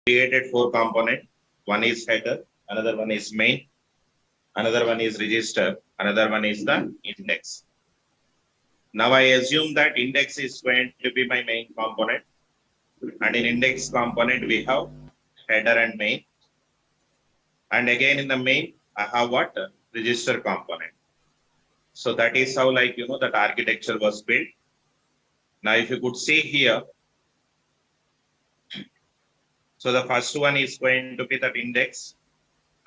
created 4 components. One is header, another one is main, another one is register, another one is the index. Now I assume that index is going to be my main component, and in index component we have header and main, and again in the main I have what register component. So that is how that architecture was built. Now if you could see here, so the first one is going to be that index,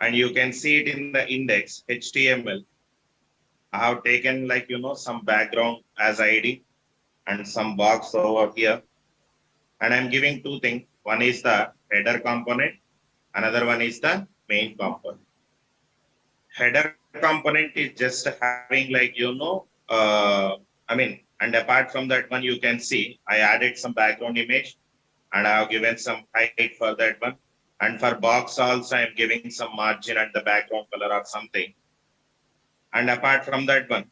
and you can see it in the index HTML. I have taken some background as ID and some box over here, and I'm giving two things. One is the header component, another one is the main component. Header component is just having and apart from that one, you can see I added some background image and I have given some height for that one. And for box also, I'm giving some margin and the background color or something. And apart from that one,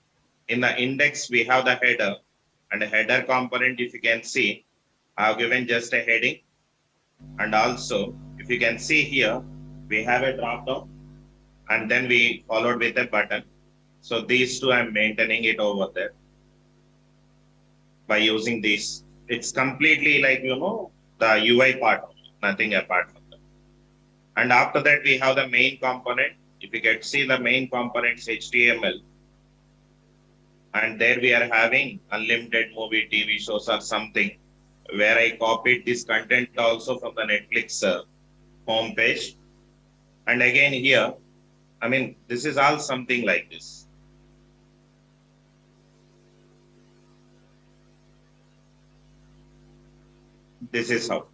in the index, we have the header, and the header component, if you can see, I have given just a heading. And also, if you can see here, we have a drop down, and then we followed with a button. So these two, I'm maintaining it over there by using this. It's completely the UI part, nothing apart from that. And after that, we have the main component. If you can see the main components HTML, and there we are having unlimited movie TV shows or something, where I copied this content also from the Netflix homepage. And again here, this is all something like this. This is how.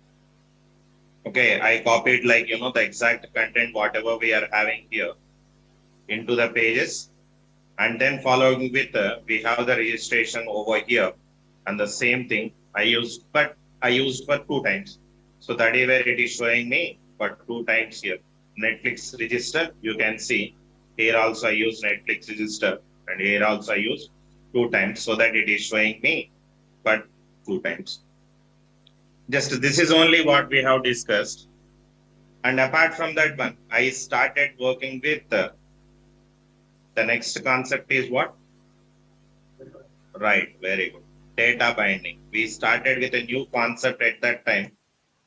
Okay, I copied the exact content, whatever we are having here, into the pages. And then following with, we have the registration over here. And the same thing I used for 2 times. So that is where it is showing me for 2 times here. Netflix register, you can see here also I use Netflix register, and here also I use 2 times, so that it is showing me but 2 times. Just this is only what we have discussed. And apart from that one, I started working with the next concept is what? Right, very good. Data binding. We started with a new concept at that time.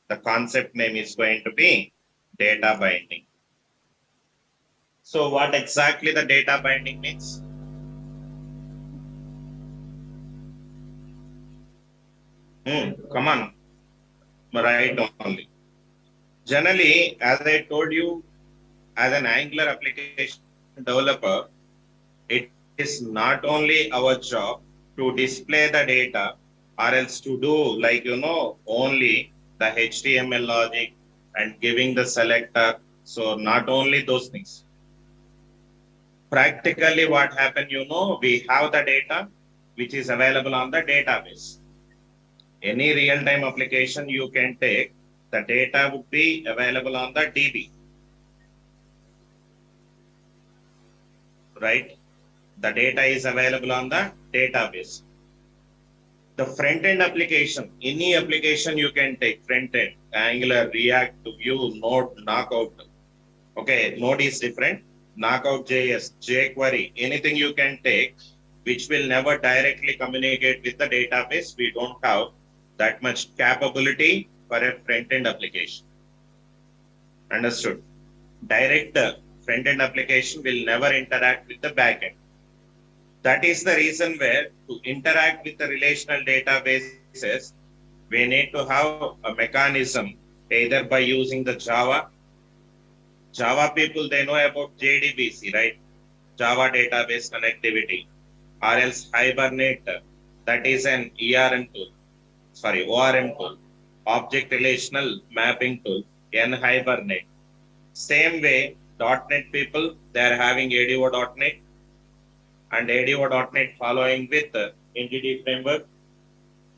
The concept name is going to be data binding. So what exactly the data binding means? Come on, right only. Generally, as I told you, as an Angular application developer, it is not only our job to display the data, or else to do only the HTML logic and giving the selector. So not only those things. Practically what happened, we have the data which is available on the database. Any real-time application you can take, the data would be available on the DB. Right? The data is available on the database. The front-end application, any application you can take, front-end, Angular, React, Vue, Node, Knockout. Okay, Node is different. Knockout.js, jQuery, anything you can take, which will never directly communicate with the database. We don't have that much capability for a front-end application. Understood? Direct front-end application will never interact with the backend. That is the reason where to interact with the relational databases, we need to have a mechanism either by using the Java. Java people, they know about JDBC, right? Java database connectivity, or else Hibernate, that is an ORM tool, object relational mapping tool, NHibernate. Same way, .NET people, they are having ADO.NET, and ADO.NET following with Entity Framework.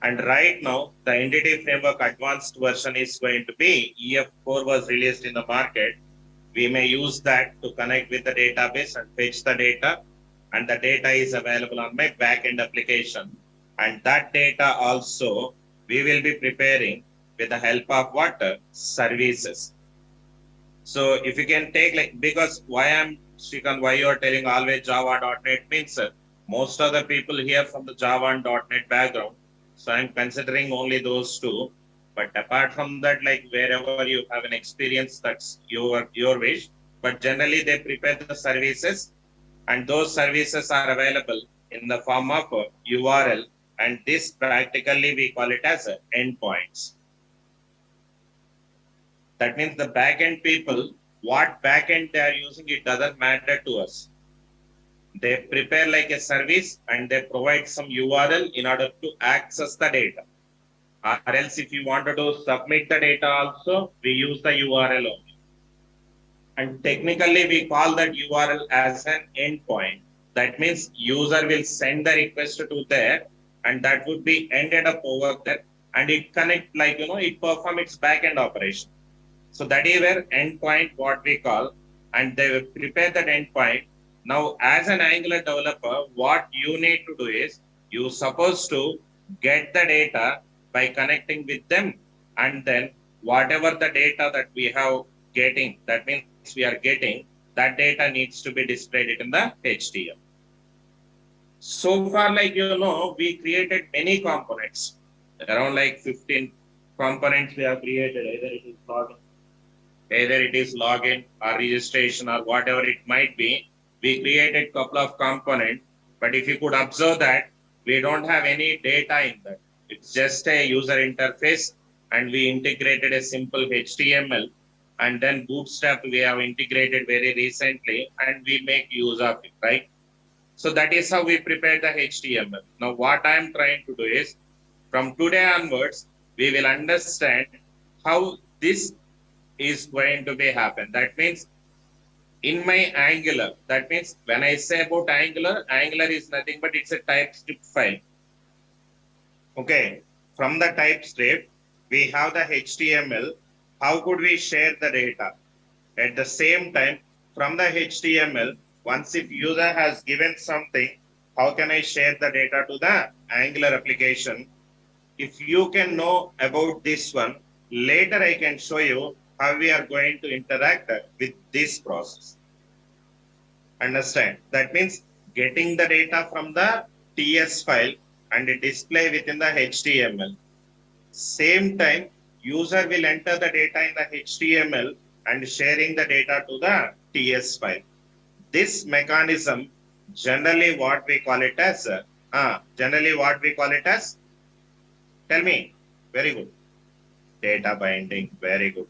And right now, the Entity Framework advanced version is going to be EF4 was released in the market. We may use that to connect with the database and fetch the data, and the data is available on my backend application. And that data also we will be preparing with the help of what? Services. So if you can take like, because why I'm Srikanth, why you are telling always Java.NET means most of the people here from the Java and .NET background. So I'm considering only those two. But apart from that, like wherever you have an experience, that's your wish. But generally they prepare the services, and those services are available in the form of URL, and this practically we call it as endpoints. That means the backend people, what backend they are using, it doesn't matter to us. They prepare like a service and they provide some URL in order to access the data. Or else if you wanted to submit the data also, we use the URL only. And technically we call that URL as an endpoint. That means user will send the request to there, and that would be ended up over there, and it connect like, it perform its backend operation. So that is where endpoint what we call, and they will prepare that endpoint. Now, as an Angular developer, what you need to do is you supposed to get the data by connecting with them, and then whatever the data that we have getting, that means we are getting, that data needs to be displayed in the HTML. So far, like we created many components, around like 15 components we have created, either it is login or registration or whatever it might be. We created couple of components, but if you could observe that we don't have any data in that. It's just a user interface, and we integrated a simple HTML, and then Bootstrap we have integrated very recently, and we make use of it, right? So that is how we prepare the HTML. Now what I am trying to do is, from today onwards, we will understand how this is going to be happen. That means in my Angular, that means when I say about Angular, Angular is nothing but it's a TypeScript file. Okay, from the TypeScript, we have the HTML. How could we share the data? At the same time, from the HTML, once if user has given something, how can I share the data to the Angular application? If you can know about this one, later I can show you how we are going to interact with this process. Understand? That means getting the data from the TS file and display within the HTML. Same time, user will enter the data in the HTML and sharing the data to the TS file. This mechanism, generally what we call it as, tell me, very good. Data binding, very good.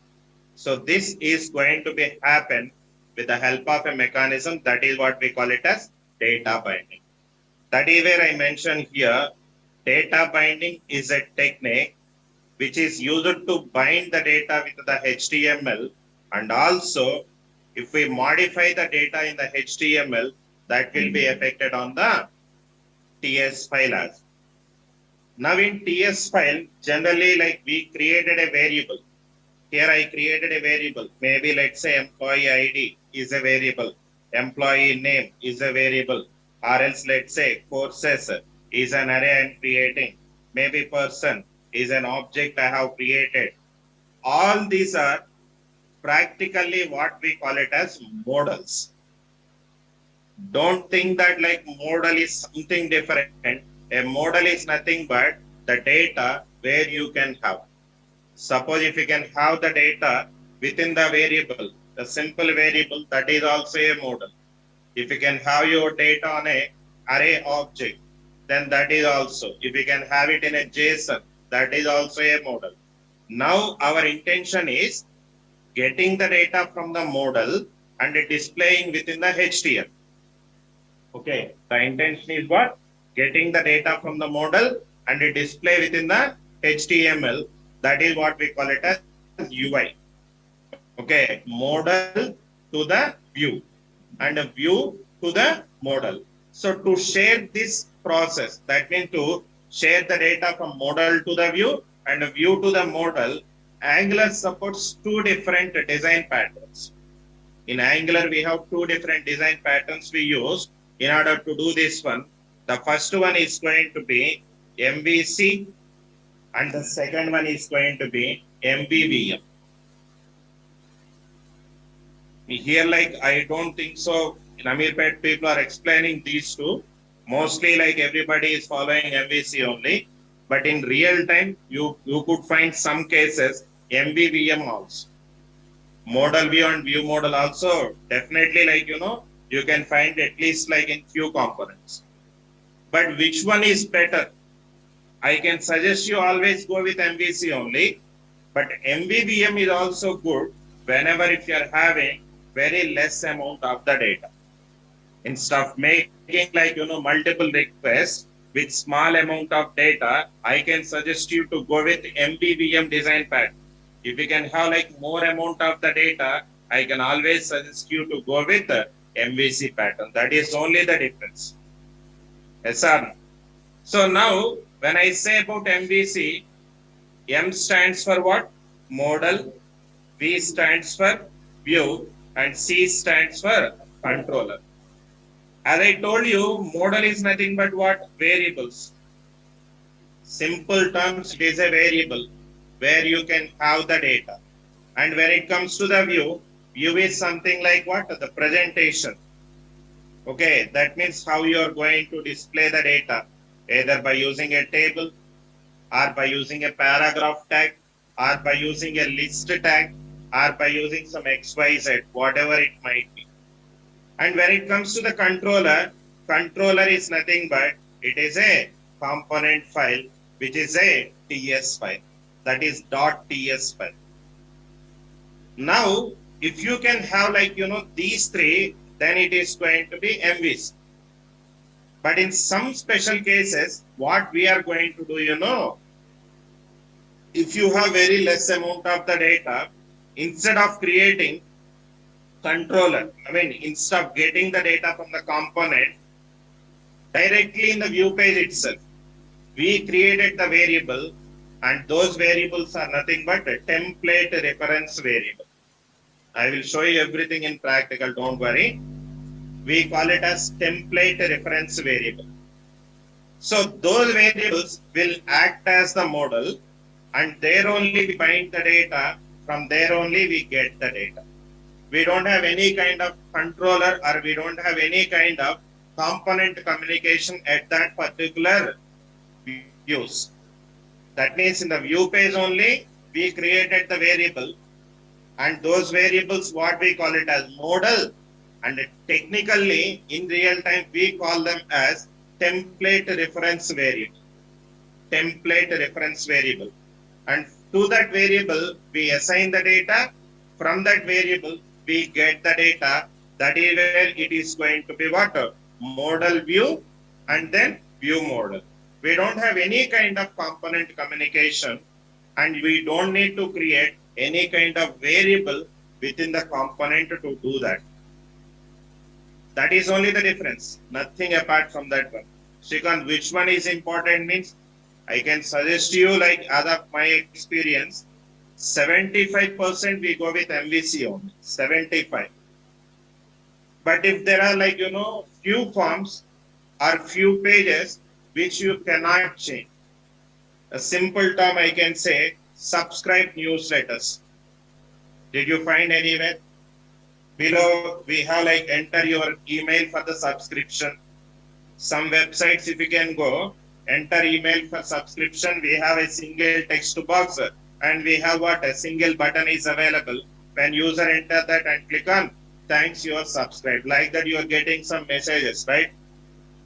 So this is going to be happen with the help of a mechanism, that is what we call it as data binding. That is where I mentioned here, data binding is a technique which is used to bind the data with the HTML, and also if we modify the data in the HTML, that will be affected on the TS file as. Now in TS file, generally like we created a variable. Here I created a variable. Maybe let's say employee ID is a variable. Employee name is a variable. Or else let's say courses is an array I'm creating. Maybe person is an object I have created. All these are practically what we call it as modals. Don't think that like modal is something different. A modal is nothing but the data where you can have. Suppose if you can have the data within the variable, the simple variable, that is also a modal. If you can have your data on a array object, then that is also. If you can have it in a JSON, that is also a modal. Now our intention is getting the data from the modal and displaying within the HTML. Okay, the intention is what? Getting the data from the modal and display within the HTML. That is what we call it as UI. Okay, modal to the view and a view to the modal. So to share this process, that means to share the data from modal to the view and a view to the modal, Angular supports two different design patterns. In Angular, we have two different design patterns we use in order to do this one. The first one is going to be MVC and the second one is going to be MVVM. Here, like, I don't think so. In Amirpet, people are explaining these two. Mostly, like, everybody is following MVC only. But in real time, you could find some cases MVVM also. Model view and view model also. Definitely, like, you can find at least like in few components. But which one is better? I can suggest you always go with MVC only. But MVVM is also good whenever if you are having very less amount of the data. Instead of making like multiple requests with small amount of data, I can suggest you to go with MVVM design pattern. If you can have like more amount of the data, I can always suggest you to go with the MVC pattern. That is only the difference. Yes, sir. So now when I say about MVC, M stands for what? Model, V stands for view, and C stands for controller. As I told you, model is nothing but what? Variables. Simple terms, it is a variable where you can have the data. And when it comes to the view is something like what? The presentation. Okay, that means how you are going to display the data, either by using a table, or by using a paragraph tag, or by using a list tag, or by using some XYZ, whatever it might be. And when it comes to the controller is nothing but it is a component file which is a TS file, that is .ts file. Now, if you can have like these three, then it is going to be MVC. But in some special cases, what we are going to do, if you have very less amount of the data, instead of creating controller, instead of getting the data from the component directly in the view page itself, we created the variable, and those variables are nothing but a template reference variable. I will show you everything in practical, don't worry. We call it as template reference variable. So those variables will act as the model, and there only we bind the data, from there only we get the data. We don't have any kind of controller, or we don't have any kind of component communication at that particular views. That means in the view page only, we created the variable, and those variables, what we call it as model, and technically in real time, we call them as template reference variable. Template reference variable. And to that variable, we assign the data. From that variable, we get the data. That is where it is going to be what? Model view, and then view model. We don't have any kind of component communication, and we don't need to create any kind of variable within the component to do that. That is only the difference, nothing apart from that one. Shrikant, which one is important means, I can suggest you, like as of my experience, 75% we go with MVC only, 75. But if there are like, few forms or few pages which you cannot change, a simple term I can say, subscribe newsletters. Did you find anywhere? Below we have like enter your email for the subscription. Some websites, if you can go, enter email for subscription, we have a single text box, and we have what? A single button is available. When user enter that and click on, thanks, you are subscribed. Like that you are getting some messages, right?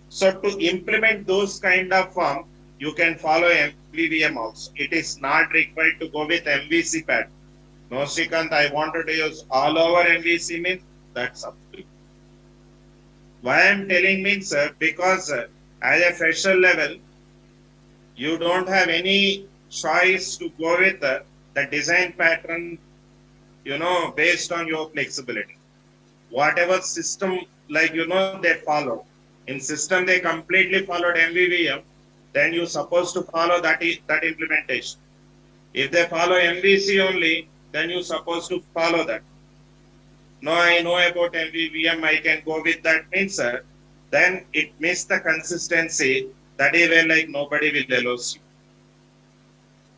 So to implement those kind of form, you can follow MVVM also. It is not required to go with MVC pattern. No, Shrikant, I wanted to use all over MVC means, that's up to you. Why I am telling means, because as a fresher level, you don't have any choice to go with the design pattern, based on your flexibility. Whatever system, like, they follow. In system, they completely followed MVVM, then you're supposed to follow that implementation. If they follow MVC only, then you're supposed to follow that. No, I know about MVVM, I can go with that means, then it misses the consistency. That is where like nobody will allow you.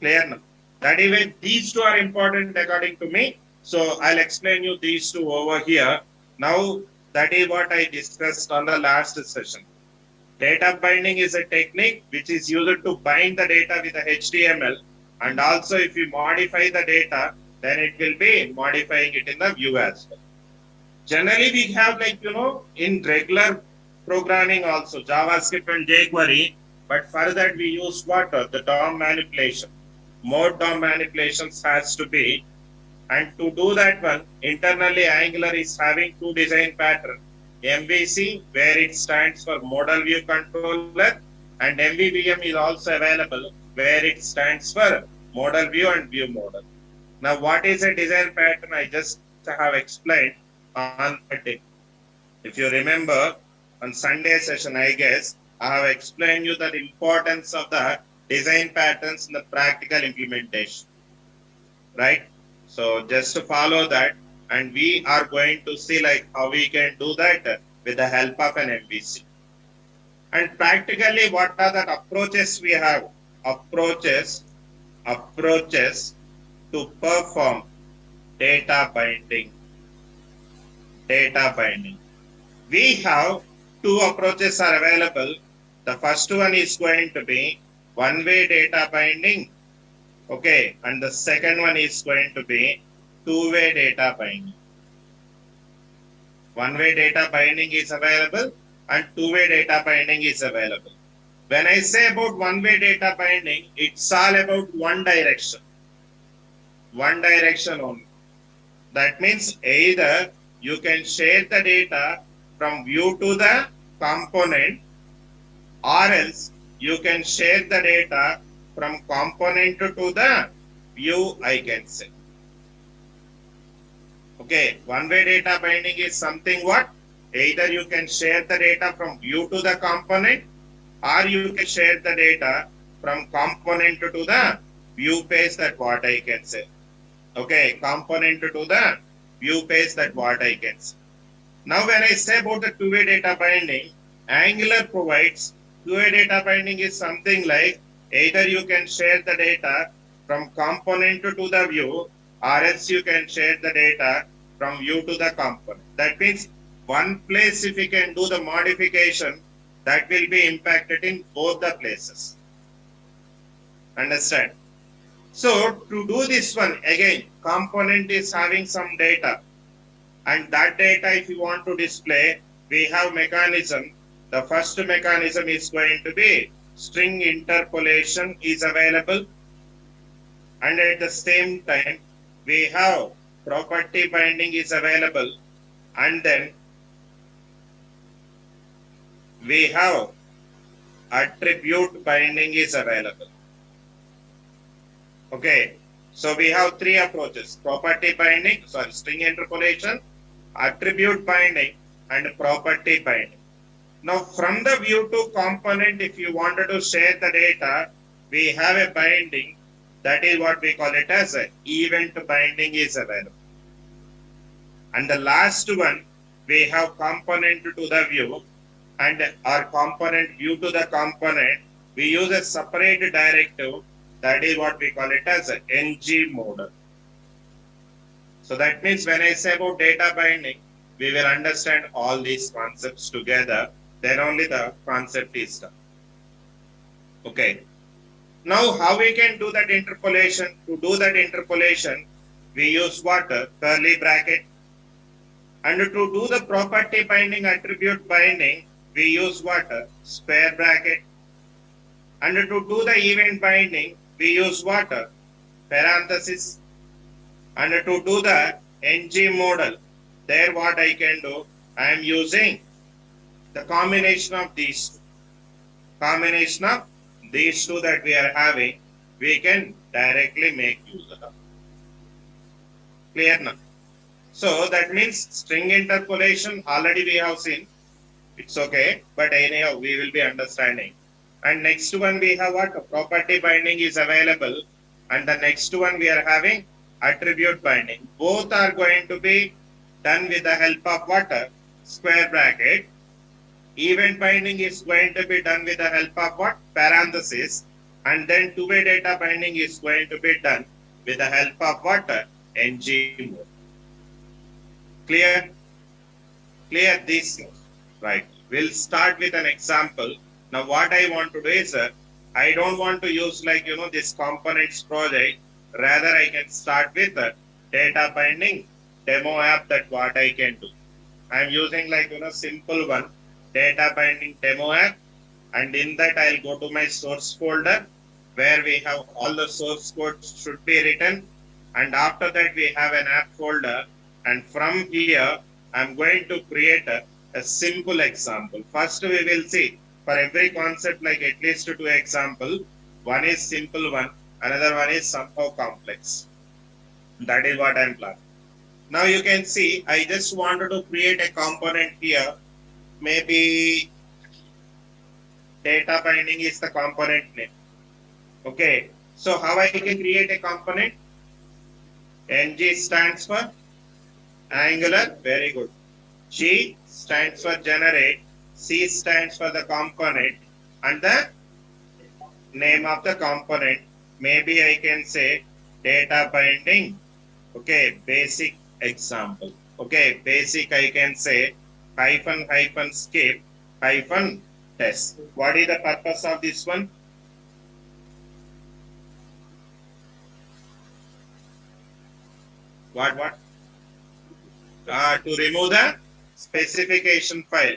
Clear now? That is why these two are important according to me. So I'll explain you these two over here. Now that is what I discussed on the last session. Data binding is a technique which is used to bind the data with the HTML, and also if you modify the data, then it will be modifying it in the view as well. Generally, we have in regular programming also JavaScript and jQuery, but for that we use what? The DOM manipulation. More DOM manipulations has to be, and to do that one, internally Angular is having two design patterns. MVC, where it stands for Model View Controller, and MVVM is also available, where it stands for Model View and View Model. Now, what is a design pattern? I just have explained on that day. If you remember, on Sunday session, I guess, I have explained you the importance of the design patterns in the practical implementation, right? So just to follow that, and we are going to see like how we can do that with the help of an MVC. And practically, what are the approaches we have? Approaches to perform data binding. We have two approaches are available. The first one is going to be one-way data binding. Okay, and the second one is going to be two-way data binding. One-way data binding is available and two-way data binding is available. When I say about one-way data binding, it's all about one direction. One direction only. That means either you can share the data from view to the component, or else you can share the data from component to the view, I can say. Okay, one-way data binding is something what? Either you can share the data from view to the component, or you can share the data from component to the view page, that what I can say. Okay, component to the view page, that what I can say. Now when I say about the two-way data binding, Angular provides two-way data binding is something like either you can share the data from component to the view, or else you can share the data from view to the component. That means one place if you can do the modification, that will be impacted in both the places. Understand? So to do this one, again, component is having some data, and that data if you want to display, we have mechanism. The first mechanism is going to be string interpolation is available, and at the same time we have property binding is available, and then we have attribute binding is available. Okay, so we have three approaches: property binding, string interpolation, attribute binding, and property binding. Now from the view to component, if you wanted to share the data, we have a binding, that is what we call it as a event binding is available. And the last one, we have component to the view, and our component view to the component, we use a separate directive, that is what we call it as a ng model. So that means when I say about data binding, we will understand all these concepts together, then only the concept is done. Okay. Now how we can do that interpolation? To do that interpolation, we use what? Curly bracket. And to do the property binding, attribute binding, we use what? Square bracket. And to do the event binding, we use what? Parenthesis. And to do the ng model, there what I can do, I am using the combination of these two. Combination of these two that we are having, we can directly make use of. Clear now? So that means string interpolation already we have seen. It's okay, but anyhow we will be understanding. And next one we have what? Property binding is available. And the next one we are having attribute binding. Both are going to be done with the help of what? Square bracket. Event binding is going to be done with the help of what? Parenthesis. And then two-way data binding is going to be done with the help of what? ng mode. Clear? Clear these things, right? We'll start with an example. Now what I want to do is, I don't want to use this components project. Rather, I can start with data binding demo app. That what I can do. I'm using simple one, data binding demo app. And in that I'll go to my source folder where we have all the source code should be written. And after that we have an app folder. And from here, I'm going to create a simple example. First we will see for every concept at least two example. One is simple one, another one is somehow complex. That is what I'm planning. Now you can see, I just wanted to create a component here. Maybe data binding is the component name. Okay, so how I can create a component? ng stands for Angular, very good. G stands for generate, C stands for the component, and the name of the component. Maybe I can say data binding. Okay, basic example. Okay, basic I can say hyphen skip hyphen test. What is the purpose of this one? What? To remove the specification file.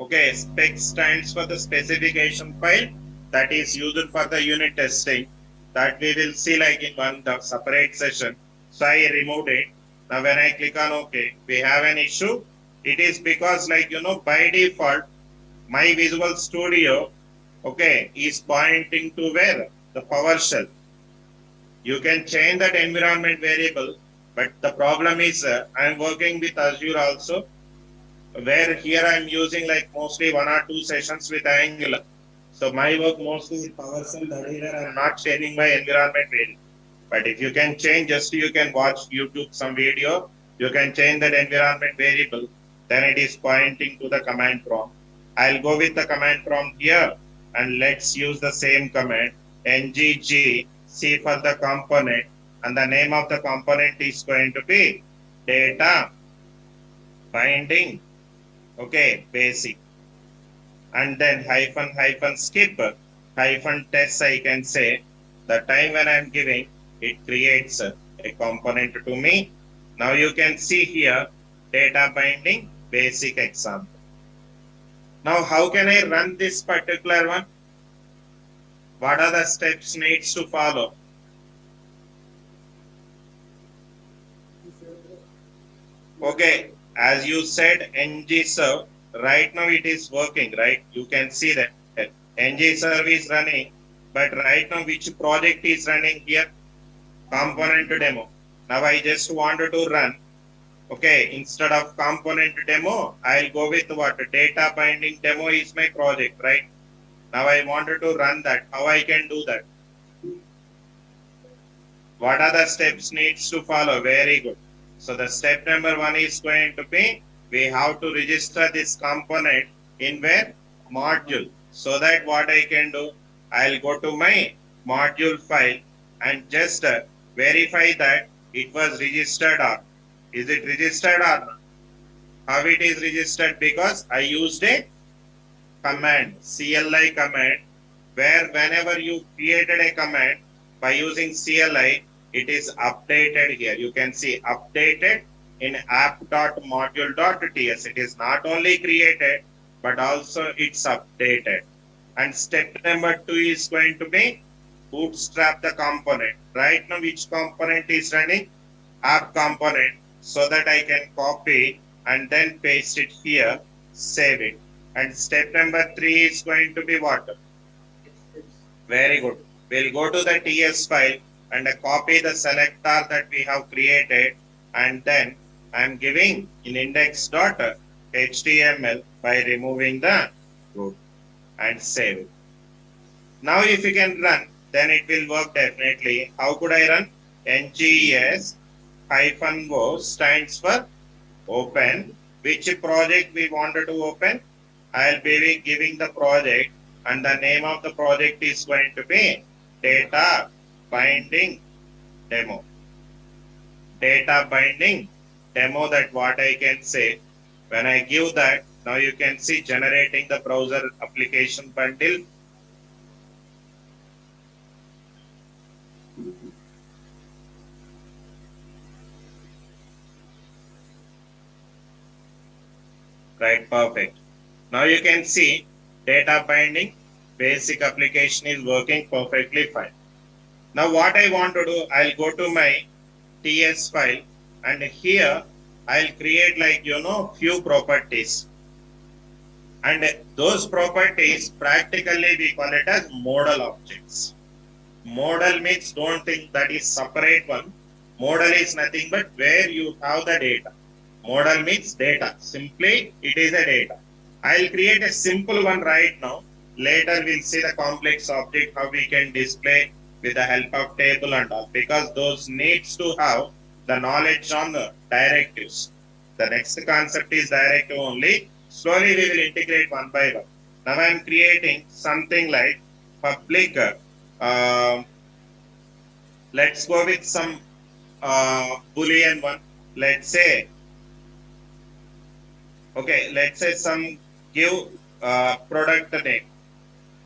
Okay, spec stands for the specification file that is used for the unit testing. That we will see in one the separate session. So I removed it. Now when I click on OK, we have an issue. It is because by default, my Visual Studio, okay, is pointing to where? The PowerShell. You can change that environment variable, but the problem is I am working with Azure also, where here I am using mostly 1 or 2 sessions with Angular. So my work mostly with PowerShell, that is where I am not changing my environment variable. But if you can change, just you can watch YouTube some video, you can change that environment variable, then it is pointing to the command prompt. I'll go with the command prompt here and let's use the same command, ngg C for the component, and the name of the component is going to be data binding, okay, basic. And then hyphen skip hyphen test, I can say the time when I'm giving, it creates a component to me. Now you can see here data binding basic example. Now how can I run this particular one? What are the steps needs to follow? Okay, as you said ng serve, right now it is working, right? You can see that ng serve is running, but right now which project is running here? Component demo. Now I just wanted to run, okay, instead of component demo, I'll go with what? Data binding demo is my project, right? Now I wanted to run that. How I can do that? What are the steps needs to follow? Very good. So the step number 1 is going to be, we have to register this component in where? Module. So that what I can do, I'll go to my module file and just verify that it was registered or is it registered or not? How it is registered? Because I used a command, CLI command, where whenever you created a command by using CLI, it is updated here. You can see updated in app.module.ts. It is not only created, but also it's updated. And step number 2 is going to be bootstrap the component. Right now, which component is running? App component, so that I can copy and then paste it here, save it. And step number 3 is going to be what? Very good. We'll go to the TS file and copy the selector that we have created, and then I'm giving in index.html by removing the root and save it. Now if you can run, then it will work definitely. How could I run? ngs-o stands for open. Which project we wanted to open? I'll be giving the project, and the name of the project is going to be data binding demo. Data binding demo, that what I can say. When I give that, now you can see generating the browser application bundle. Right, perfect. Now you can see data binding basic application is working perfectly fine. Now what I want to do, I'll go to my TS file, and here I'll create few properties, and those properties practically we call it as modal objects. Modal means, don't think that is separate one. Modal is nothing but where you have the data. Modal means data. Simply it is a data. I'll create a simple one right now. Later we'll see the complex object, how we can display with the help of table and all, because those needs to have the knowledge on the directives. The next concept is directive only. Slowly we will integrate one by one. Now I am creating something like public. Let's go with some Boolean one. Let's say, okay, let's say some give product name.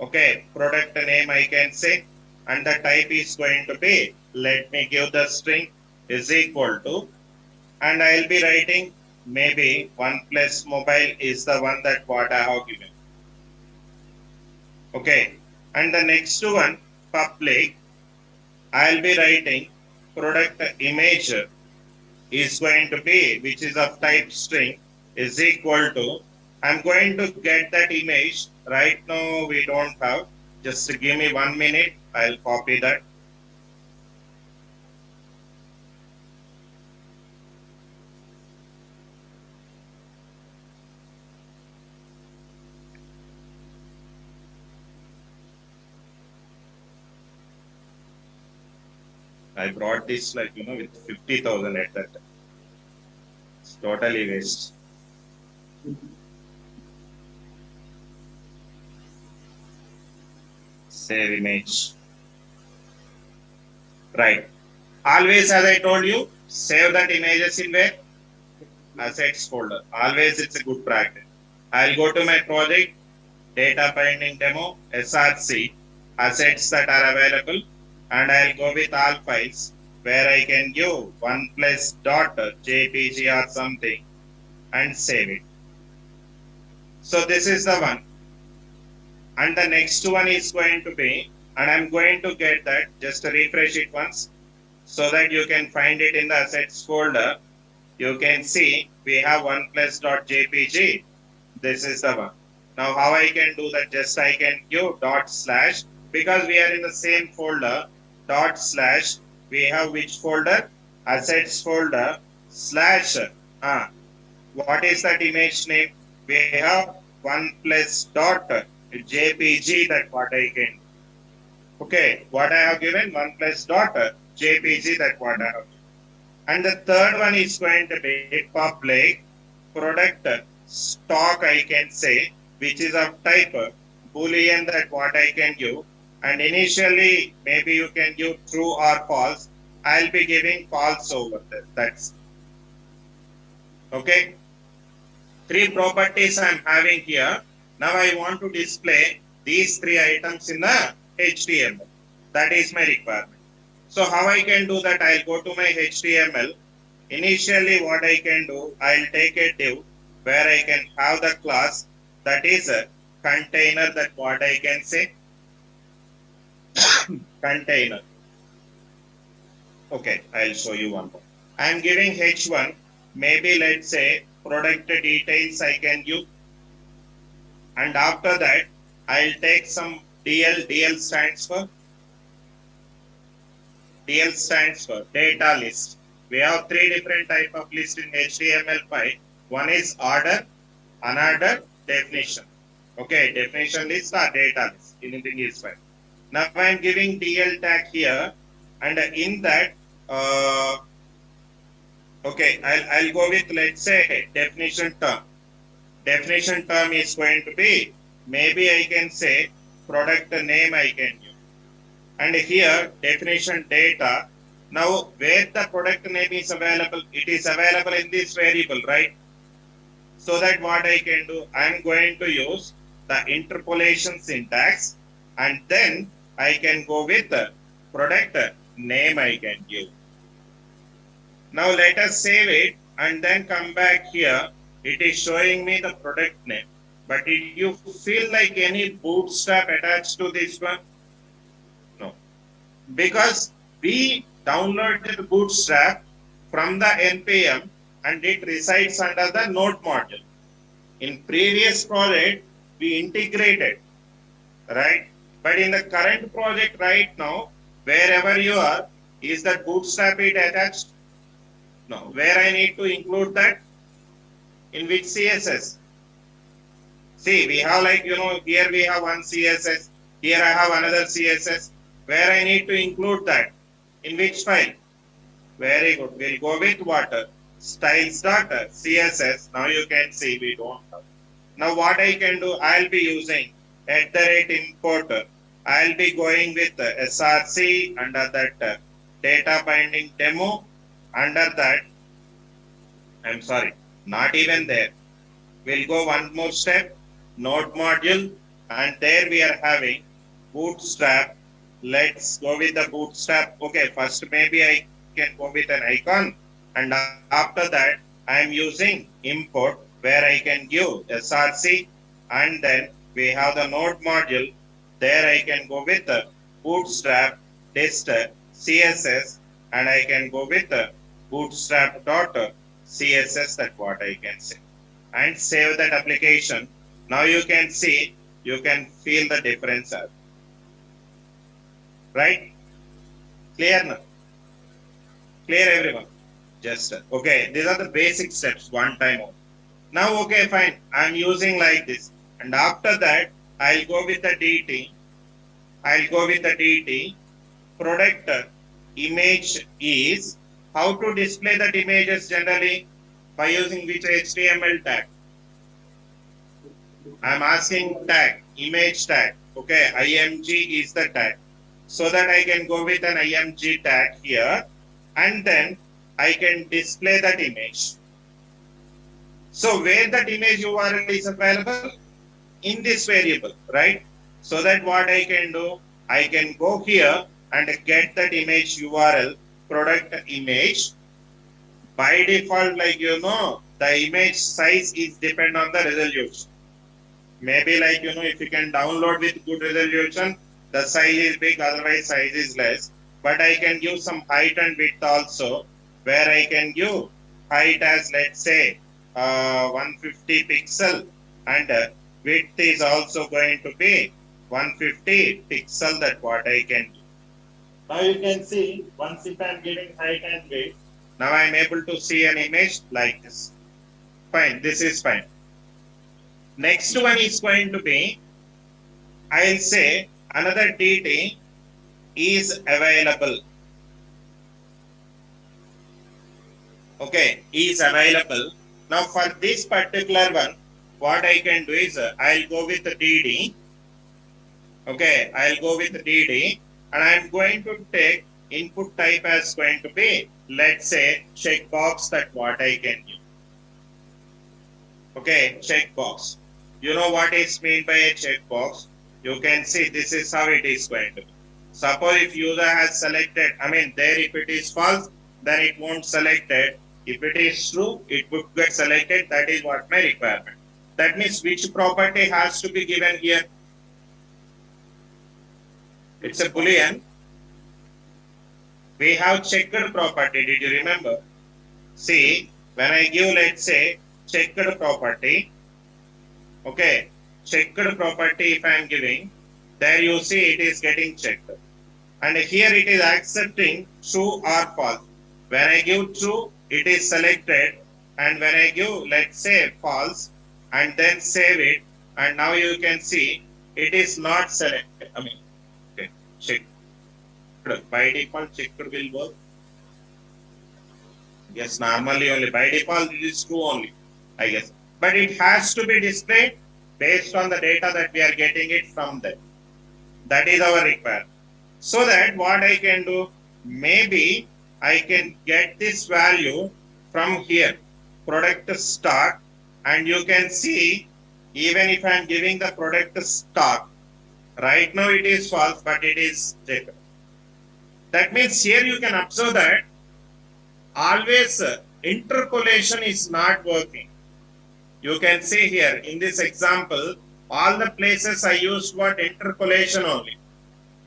Okay, product name I can say, and the type is going to be, let me give the string is equal to, and I'll be writing maybe OnePlus Mobile is the one that what I have given. Okay, and the next one, public, I'll be writing product image is going to be, which is of type string, is equal to, I'm going to get that image. Right now we don't have, just give me 1 minute, I'll copy that. I brought this with 50,000 at that time. It's totally waste. Save image. Right. Always, as I told you, save that images in where? Assets folder. Always it's a good practice. I'll go to my project, data binding demo, SRC, assets that are available, and I'll go with all files where I can give OnePlus.jpg or something and save it. So this is the one. And the next one is going to be, and I'm going to get that, just refresh it once so that you can find it in the assets folder. You can see we have OnePlus.jpg. This is the one. Now how I can do that? Just I can give /, because we are in the same folder, /, we have which folder? Assets folder / what is that image name? We have OnePlus.jpg, that what I can. Okay, what I have given, OnePlus.jpg, that what I have given. And the third one is going to be public product stock, I can say, which is of type Boolean, that what I can give. And initially, maybe you can give true or false. I'll be giving false over there. That's okay. 3 properties I'm having here. Now I want to display these 3 items in the HTML. That is my requirement. So how I can do that? I'll go to my HTML. Initially, what I can do, I'll take a div where I can have the class that is a container, that what I can say, container. Okay, I'll show you one more. I'm giving H1, maybe let's say product details I can give. And after that, I'll take some DL. DL stands for data list. We have 3 different type of list in HTML5. One is order, another definition. Okay, definition list or data list. Anything is fine. Now I am giving DL tag here, and in that, okay, I'll go with, let's say, definition term. Definition term is going to be, maybe I can say product name I can use. And here definition data. Now where the product name is available, it is available in this variable, right? So that what I can do, I am going to use the interpolation syntax, and then I can go with the product name I can give. Now let us save it and then come back here. It is showing me the product name. But did you feel like any bootstrap attached to this one? No. Because we downloaded bootstrap from the NPM and it resides under the node module. In previous project, we integrated, right? But in the current project right now, wherever you are, is that bootstrap it attached? No. Where I need to include that? In which CSS? See, we have like, here we have one CSS, here I have another CSS. Where I need to include that? In which file? Very good. We'll go with what? Styles.css. Now you can see we don't have. Now what I can do, I'll be using @import. I'll be going with src under that data binding demo. Under that, I'm sorry, not even there. We'll go one more step, node module, and there we are having bootstrap. Let's go with the bootstrap. Okay, first maybe I can go with an icon, and after that I'm using import where I can give src, and then we have the node module. There I can go with the bootstrap dist css, and I can go with the bootstrap.css. That's what I can say, and save that application. Now you can see, you can feel the difference, right? Clear now? Clear everyone? Just okay, these are the basic steps one time. Now okay, fine, I'm using like this, and after that I'll go with the DT. I'll go with the DT. Product image is, how to display that images generally? By using which HTML tag? I'm asking tag, image tag. Okay, img is the tag. So that I can go with an img tag here, and then I can display that image. So where that image URL is available? In this variable, right? So that what I can do, I can go here and get that image URL, product image. By default, like the image size is depend on the resolution. Maybe like if you can download with good resolution, the size is big, otherwise size is less. But I can give some height and width also, where I can give height as, let's say, 150 pixel, and width is also going to be 150 pixel. That what I can do. Now you can see, once if I am giving height and width, now I am able to see an image like this. Fine, this is fine. Next one is going to be, I'll say another DT is available. Okay, is available. Now for this particular one, what I can do is I'll go with the DD. Okay, I'll go with the DD, and I'm going to take input type as going to be, let's say, checkbox. That what I can do. Okay, checkbox. You know what is meant by a checkbox? You can see this is how it is going to be. Suppose if user has selected, there if it is false, then it won't select it. If it is true, it would get selected. That is what my requirement. That means which property has to be given here? It's a Boolean. We have checked property. Did you remember? See, when I give, let's say, checked property. Okay, checked property if I am giving, there you see it is getting checked. And here it is accepting true or false. When I give true, it is selected. And when I give, let's say, false, and then save it, and now you can see it is not selected. Okay, checked. By default, checked will work. Yes, normally only. By default, it is true only, I guess. But it has to be displayed based on the data that we are getting it from them. That is our requirement. So that what I can do, maybe I can get this value from here, product stock, and you can see, even if I am giving the product stock, right now it is false, but it is checked. That means here you can observe that always interpolation is not working. You can see here in this example, all the places I used what interpolation only.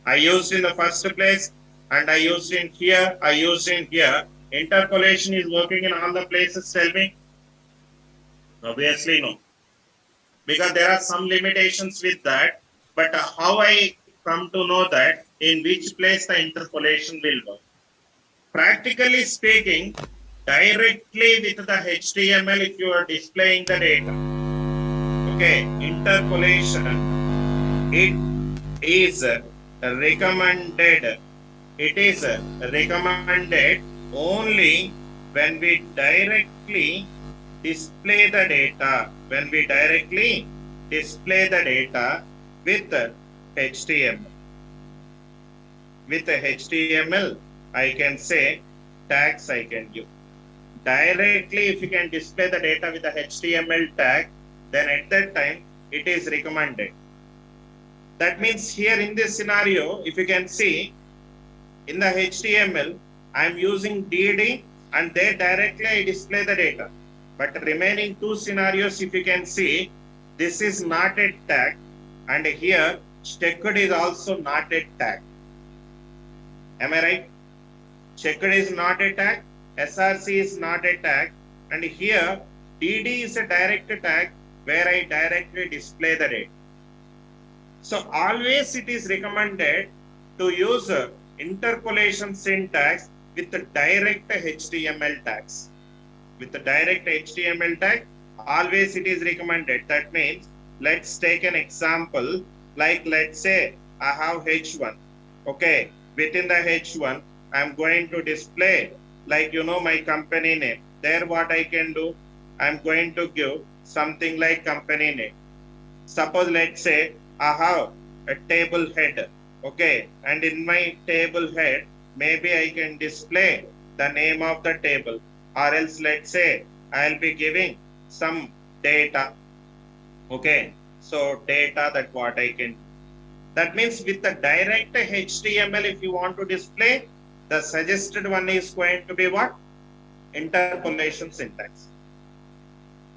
I used in the first place, and I used in here, I used in here. Interpolation is working in all the places, tell me? Obviously no. Because there are some limitations with that, but how I come to know that in which place the interpolation will work? Practically speaking, directly with the HTML, if you are displaying the data, okay, interpolation, it is recommended. It is recommended only when we directly display the data. When we directly display the data with HTML. With HTML, I can say tags I can give. Directly, if you can display the data with the HTML tag, then at that time it is recommended. That means here in this scenario, if you can see in the HTML, I am using DD and there directly I display the data. But remaining two scenarios, if you can see, this is not a tag, and here checked is also not a tag. Am I right? Checked is not a tag, SRC is not a tag, and here DD is a direct tag where I directly display the data. So always it is recommended to use interpolation syntax with the direct HTML tags. With the direct HTML tag, always it is recommended. That means, let's take an example, like let's say I have H1. Okay, within the H1, I'm going to display, like my company name. There what I can do, I'm going to give something like company name. Suppose let's say I have a table head, okay, and in my table head, maybe I can display the name of the table, or else let's say I'll be giving some data, okay, so data, that what I can do. That means with the direct HTML, if you want to display, the suggested one is going to be what? Interpolation syntax.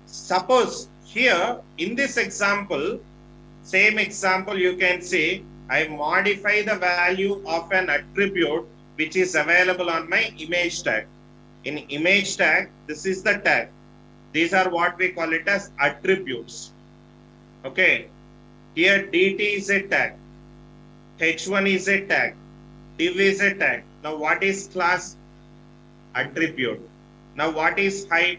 Suppose here in this example, same example, you can see I modify the value of an attribute which is available on my image tag. In image tag, this is the tag. These are what we call it as attributes. Okay. Here DT is a tag. H1 is a tag. Div is a tag. Now what is class? Attribute. Now what is height?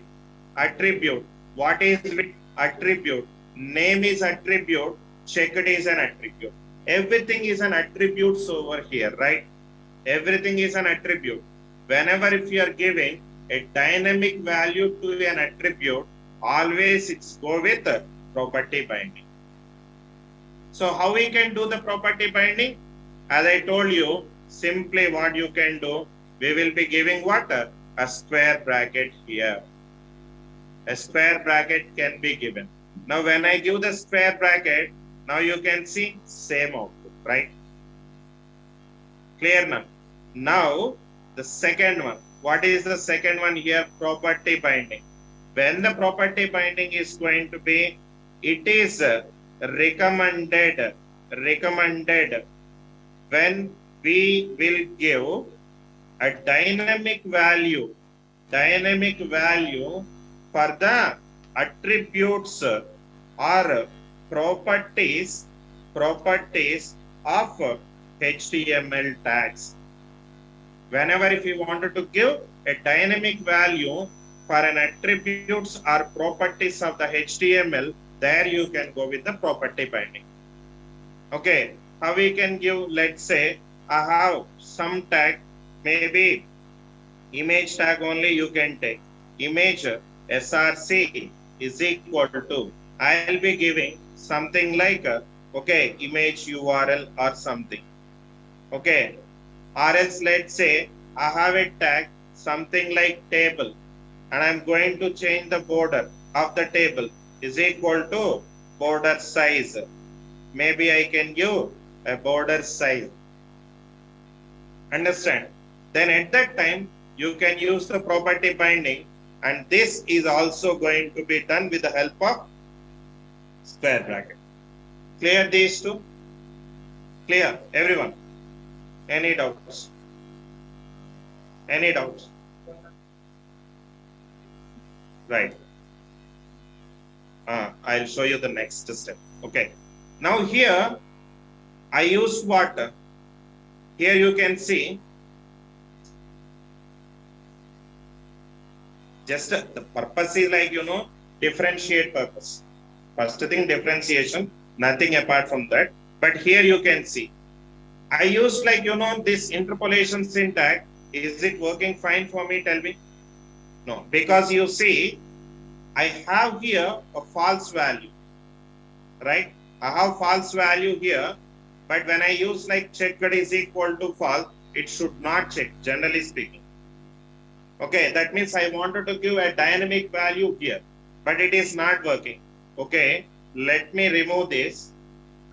Attribute. What is width? Attribute. Name is attribute. Checked is an attribute. Everything is an attribute over here, right? Everything is an attribute. Whenever if you are giving a dynamic value to an attribute, always it's go with property binding. So how we can do the property binding? As I told you, simply what you can do, we will be giving what? A square bracket here. A square bracket can be given. Now when I give the square bracket, now you can see same output, right? Clear now? Now the second one. What is the second one here? Property binding. When the property binding is going to be, it is recommended when we will give a dynamic value for the attributes or properties of HTML tags. Whenever if you wanted to give a dynamic value for an attributes or properties of the HTML, there you can go with the property binding. Okay, how we can give, let's say I have some tag, maybe image tag only you can take. Image SRC is equal to, I'll be giving something like okay, image URL or something. Okay. Or else let's say I have a tag something like table and I'm going to change the border of the table is equal to border size. Maybe I can give a border size. Understand? Then at that time, you can use the property binding, and this is also going to be done with the help of square bracket. Clear these two? Clear, everyone? Any doubts? Any doubts? Right. I'll show you the next step. Okay. Now here, I use what? Here you can see just the purpose is like, differentiate purpose. First thing, differentiation, nothing apart from that. But here you can see, I used like, this interpolation syntax. Is it working fine for me? Tell me. No, because you see, I have here a false value, right? I have false value here, but when I use like checked is equal to false, it should not check, generally speaking. Okay, that means I wanted to give a dynamic value here, but it is not working. Okay, let me remove this,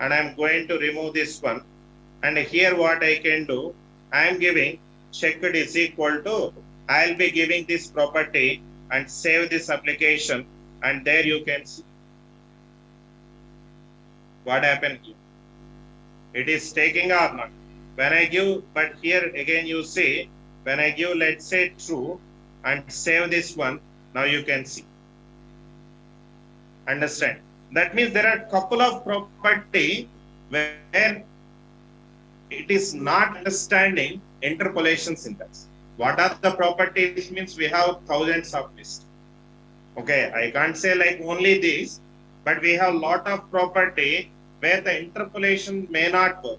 and I'm going to remove this one. And here what I can do, I am giving checked is equal to, I'll be giving this property and save this application, and there you can see what happened here. It is taking or not. When I give, but here again you see, when I give, let's say true, and save this one, now you can see. Understand? That means there are a couple of property where it is not understanding interpolation syntax. What are the properties? Means we have thousands of lists. Okay, I can't say like only these, but we have lot of property where the interpolation may not work.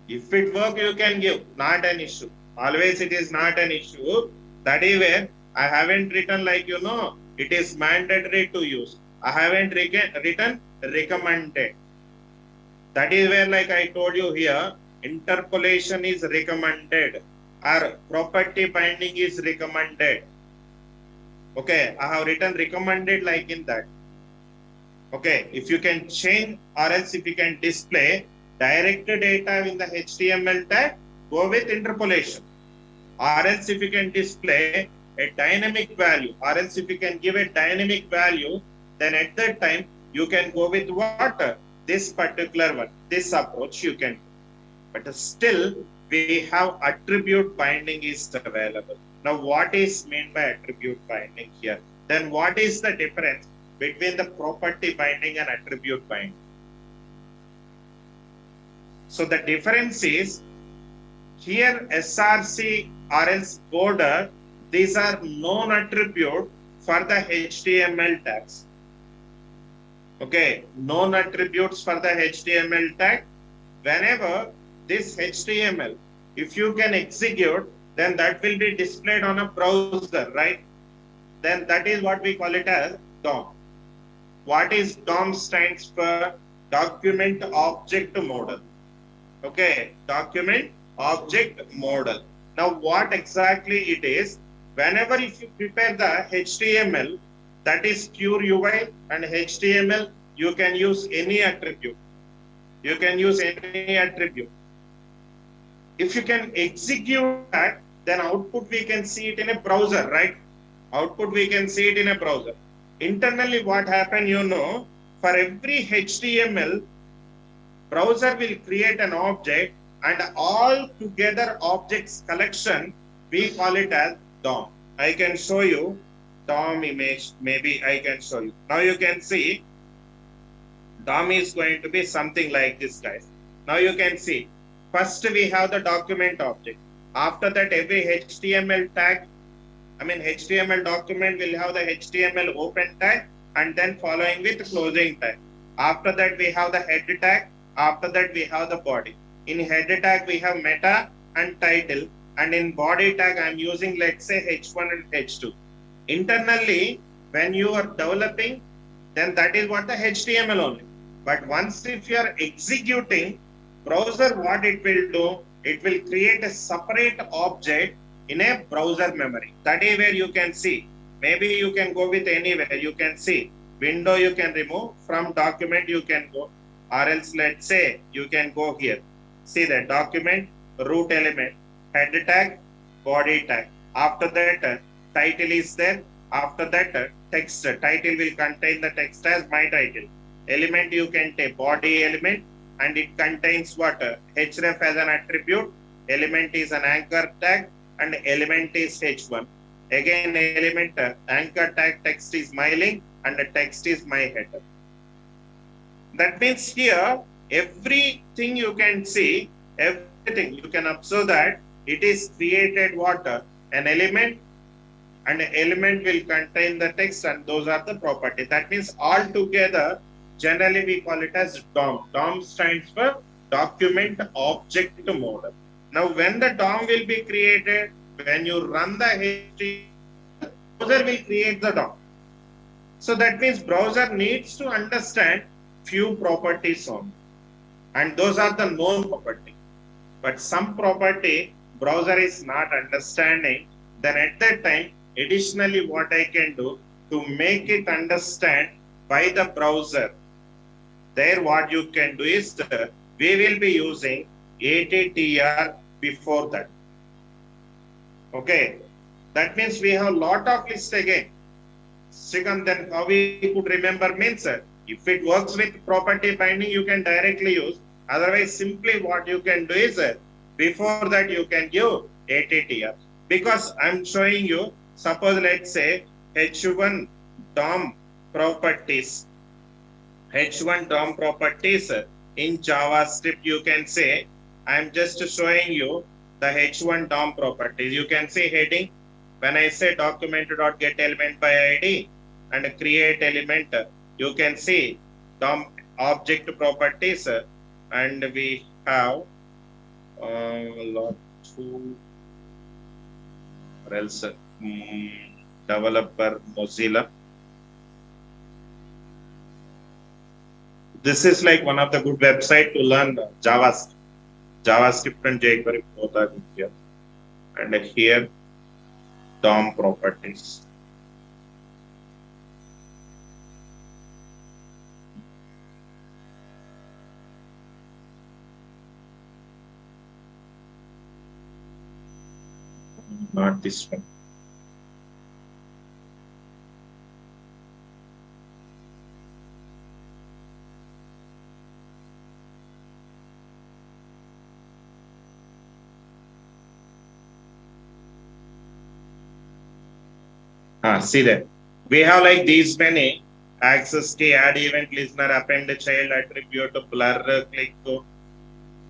If it work, you can give, not an issue. Always it is not an issue. That is where I haven't written like, it is mandatory to use. I haven't written recommended. That is where like I told you here, interpolation is recommended or property binding is recommended. Okay, I have written recommended like in that. Okay, if you can change or else if you can display direct data in the HTML tag, go with interpolation. Or else if you can display a dynamic value, or else if you can give a dynamic value, then at that time you can go with what? This particular one, this approach you can. But still we have attribute binding is available. Now what is meant by attribute binding here? Then what is the difference between the property binding and attribute binding? So the difference is here SRC or else border, these are known attribute for the HTML tags. Okay, known attributes for the HTML tag. Whenever this HTML, if you can execute, then that will be displayed on a browser, right? Then that is what we call it as DOM. What is DOM stands for? Document Object Model. Okay, Document Object Model. Now what exactly it is? Whenever if you prepare the HTML, that is pure UI and HTML, you can use any attribute. You can use any attribute. If you can execute that, then output we can see it in a browser, right? Output we can see it in a browser. Internally what happened, for every HTML, browser will create an object and all together objects collection, we call it as DOM. I can show you DOM image, maybe I can show you. Now you can see DOM is going to be something like this, guys. Now you can see, first we have the document object. After that, every HTML tag, HTML document will have the HTML open tag and then following with closing tag. After that, we have the head tag. After that, we have the body. In head tag, we have meta and title. And in body tag, I'm using, let's say, H1 and H2. Internally, when you are developing, then that is what the HTML only. But once if you are executing, browser, what it will do, it will create a separate object in a browser memory. That is where you can see. Maybe you can go with anywhere. You can see window you can remove, from document you can go, or else let's say you can go here. See the document, root element, head tag, body tag. After that, title is there. After that, text. Title will contain the text as my title. Element you can take body element, and it contains what? Href as an attribute. Element is an anchor tag, and element is h1. Again, element anchor tag text is my link, and the text is my header. That means here everything you can see, everything you can observe that it is created what? An element, and an element will contain the text, and those are the properties. That means all together, generally we call it as DOM. DOM stands for document object model. Now when the DOM will be created, when you run the HTML, browser will create the DOM. So that means browser needs to understand few properties on, and those are the known property. But some property browser is not understanding, then at that time, additionally what I can do to make it understand by the browser, there what you can do is we will be using ATTR before that. Okay, that means we have a lot of list again. Second, then how we could remember means if it works with property binding, you can directly use. Otherwise, simply what you can do is before that you can give ATTR, because I'm showing you. Suppose let's say H1 DOM properties. H1 DOM properties in JavaScript, you can say I'm just showing you the H1 DOM properties. You can see heading. When I say document.get element by ID and create element, you can see DOM object properties, and we have lot two, or else developer Mozilla. This is like one of the good website to learn JavaScript. JavaScript and jQuery both are here, and here DOM properties. Not this one. See that we have like these many: access key, add event listener, append child attribute, blur, click to.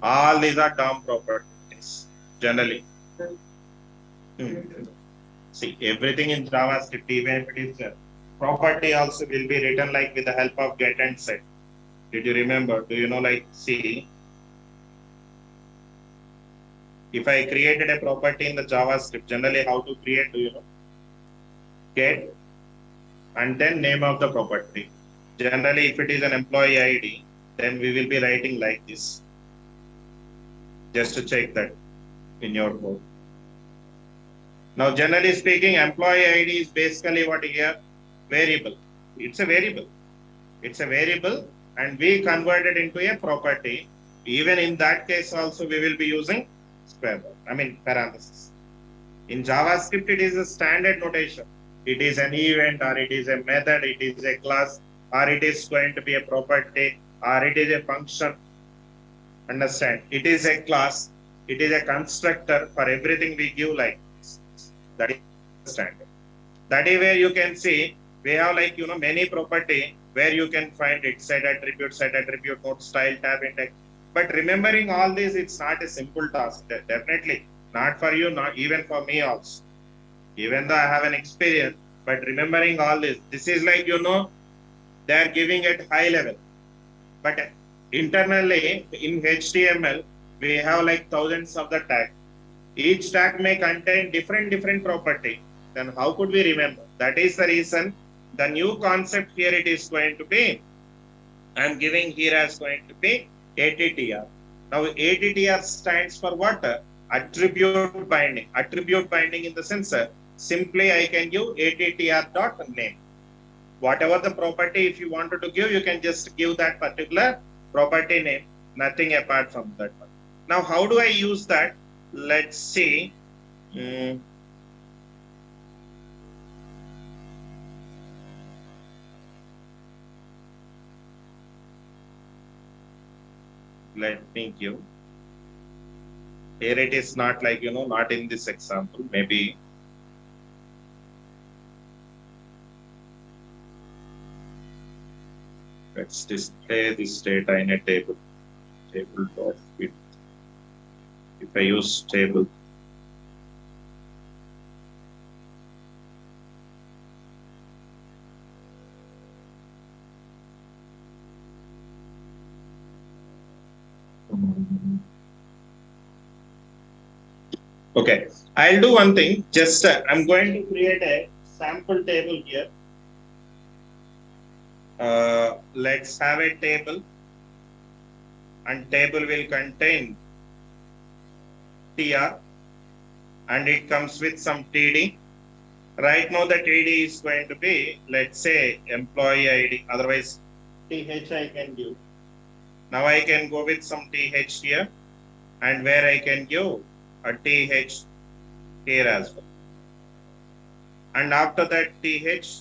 All these are DOM properties generally. See, everything in JavaScript, even if it is property, also will be written like with the help of get and set. Did you remember? Do you know, like, see, if I created a property in the JavaScript, generally how to create, do you know? Get and then name of the property. Generally, if it is an employee ID, then we will be writing like this. Just to check that in your code. Now, generally speaking, employee ID is basically what here? Variable. It's a variable. It's a variable, and we convert it into a property. Even in that case, also we will be using parentheses. In JavaScript, it is a standard notation. It is an event, or it is a method, it is a class, or it is going to be a property, or it is a function. Understand? It is a class, it is a constructor. For everything we give like this. That is standard. That is where you can see we have like many property where you can find it: set attribute, node style, tab index. But remembering all this, it's not a simple task. Definitely not for you, not even for me also. Even though I have an experience, but remembering all this is like they are giving it high level. But internally in HTML, we have like thousands of the tag. Each tag may contain different property. Then how could we remember? That is the reason the new concept here it is going to be, I'm giving here as going to be ATTR. Now ATTR stands for what? Attribute binding. Attribute binding in the sense, simply I can give ATTR dot name. Whatever the property, if you wanted to give, you can just give that particular property name, nothing apart from that one. Now, how do I use that? Let's see. Let me give. Here it is not like, not in this example, maybe. Let's display this data in a table. Table dot fit. If I use table, okay, I'll do one thing. Just I'm going to create a sample table here. Let's have a table, and table will contain TR, and it comes with some TD. Right now the TD is going to be, let's say, employee ID, otherwise TH I can give. Now I can go with some TH here, and where I can give a TH here as well. And after that TH,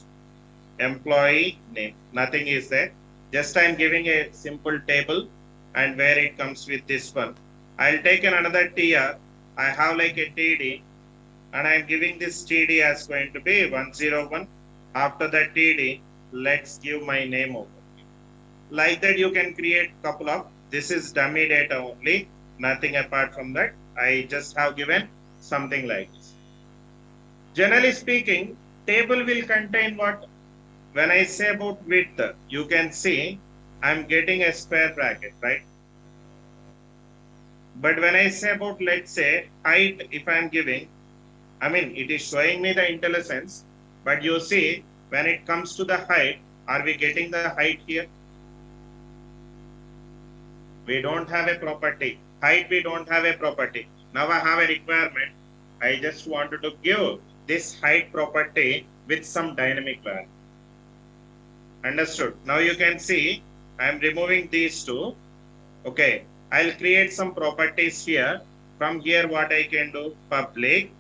employee name, nothing is there. Just I'm giving a simple table, and where it comes with this one. I'll take another TR. I have like a TD, and I'm giving this TD as going to be 101. After that TD, let's give my name over. Like that, you can create couple of, this is dummy data only, nothing apart from that. I just have given something like this. Generally speaking, table will contain what? When I say about width, you can see I'm getting a square bracket, right? But when I say about, let's say, height, if I'm giving, I mean, it is showing me the IntelliSense, but you see, when it comes to the height, are we getting the height here? We don't have a property. Height, we don't have a property. Now I have a requirement. I just wanted to give this height property with some dynamic value. Understood? Now you can see, I'm removing these two. Okay, I'll create some properties here. From here, what I can do? Public.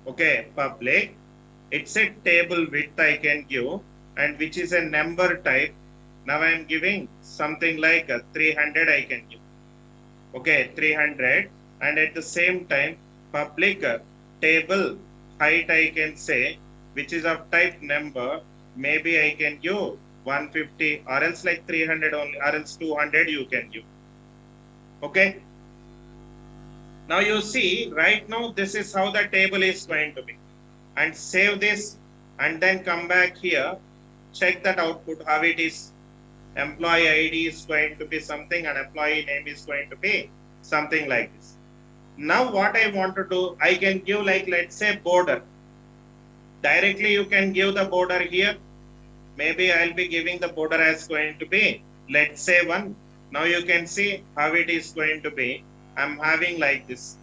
Okay, public. It's a table width I can give, and which is a number type. Now I'm giving something like 300 I can give. Okay, 300. And at the same time, public table height I can say, which is of type number. Maybe I can give 150, or else like 300 only, or else 200 you can give. Okay. Now you see, right now, this is how the table is going to be. And save this, and then come back here, check that output, how it is. Employee ID is going to be something, and employee name is going to be something like this. Now what I want to do, I can give like, let's say, border. Directly you can give the border here. Maybe I'll be giving the border as going to be, let's say, 1. Now you can see how it is going to be. I'm having like this.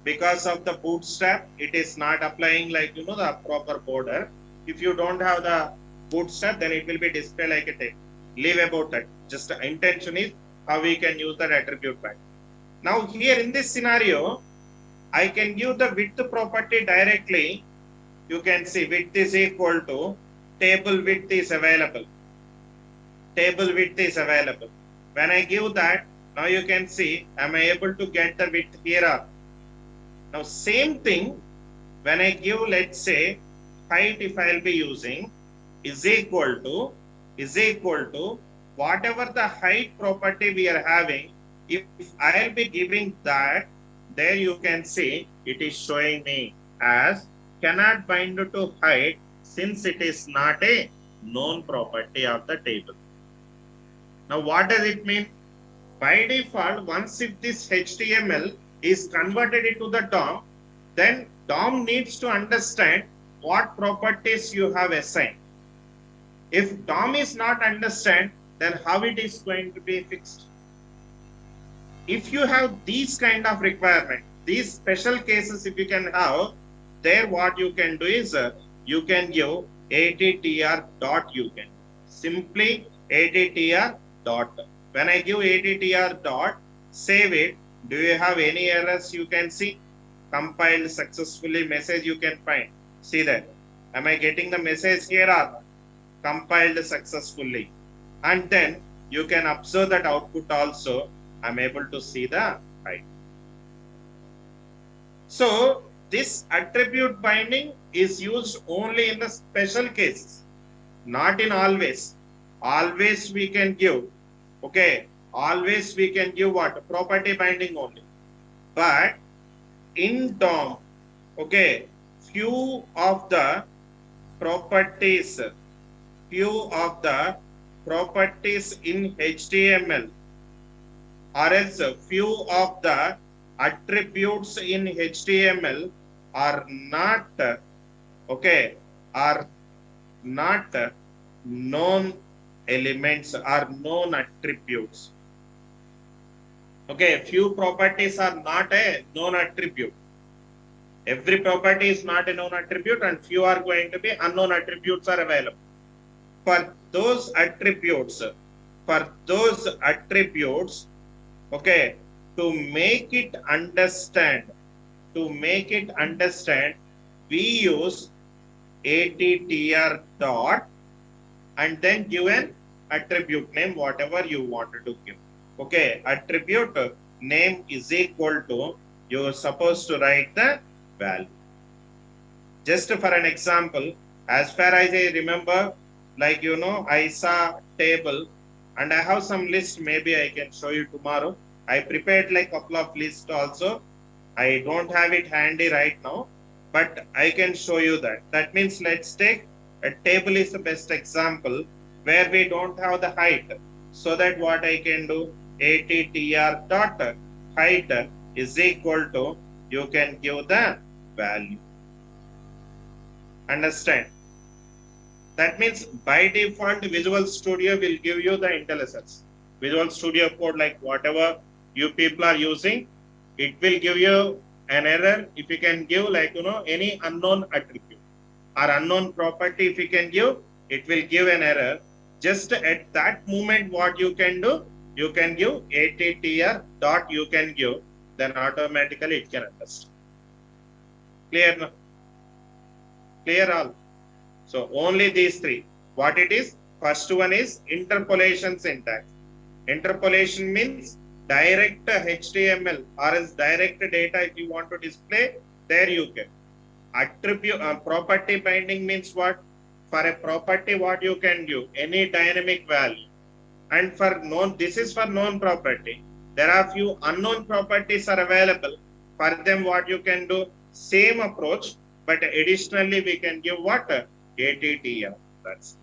Because of the bootstrap, it is not applying like, the proper border. If you don't have the bootstrap, then it will be displayed like a table. Leave about that. Just the intention is how we can use that attribute back. Now here in this scenario, I can give the width property directly. You can see width is equal to table width is available. Table width is available. When I give that, now you can see, am I able to get the width here? Now same thing, when I give, let's say, height, if I'll be using, is equal to whatever the height property we are having. If I'll be giving that, there you can see it is showing me as cannot bind to height, since it is not a known property of the table. Now what does it mean? By default, once if this HTML is converted into the DOM, then DOM needs to understand what properties you have assigned. If DOM is not understand, then how it is going to be fixed? If you have these kind of requirement, these special cases, if you can have, there what you can do is you can give attr dot, you can simply attr dot. When I give attr dot, save it. Do you have any errors you can see? Compiled successfully message you can find. See that. Am I getting the message here or not? Compiled successfully. And then you can observe that output also. I'm able to see the height. So this attribute binding is used only in the special cases, not in always. Always we can give, okay, always we can give what? Property binding only. But in DOM, okay, few of the properties in HTML, or else few of the attributes in HTML are not, okay, are not known elements, are known attributes. Okay, few properties are not a known attribute. Every property is not a known attribute, and few are going to be unknown attributes are available. For those attributes, okay, to make it understand, we use attr dot and then give an attribute name, whatever you wanted to give. Okay, attribute name is equal to, you're supposed to write the value. Just for an example, as far as I remember, like, I saw table and I have some list, maybe I can show you tomorrow. I prepared like couple of lists also. I don't have it handy right now, but I can show you that. That means let's take a table is the best example where we don't have the height. So that what I can do, attr dot height is equal to, you can give the value. Understand? That means by default, Visual Studio will give you the IntelliSense. Visual Studio Code, like whatever you people are using, it will give you an error if you can give like, any unknown attribute or unknown property. If you can give, it will give an error. Just at that moment, what you can do, you can give attr dot, you can give, then automatically it can understand. Clear? No? Clear all? So only these three. What it is? First one is interpolation syntax. Interpolation means direct HTML or else direct data. If you want to display, there you can. Attribute property binding means what? For a property, what you can do? Any dynamic value. And for known, this is for known property. There are few unknown properties are available. For them, what you can do? Same approach, but additionally we can give what? ATTR. That's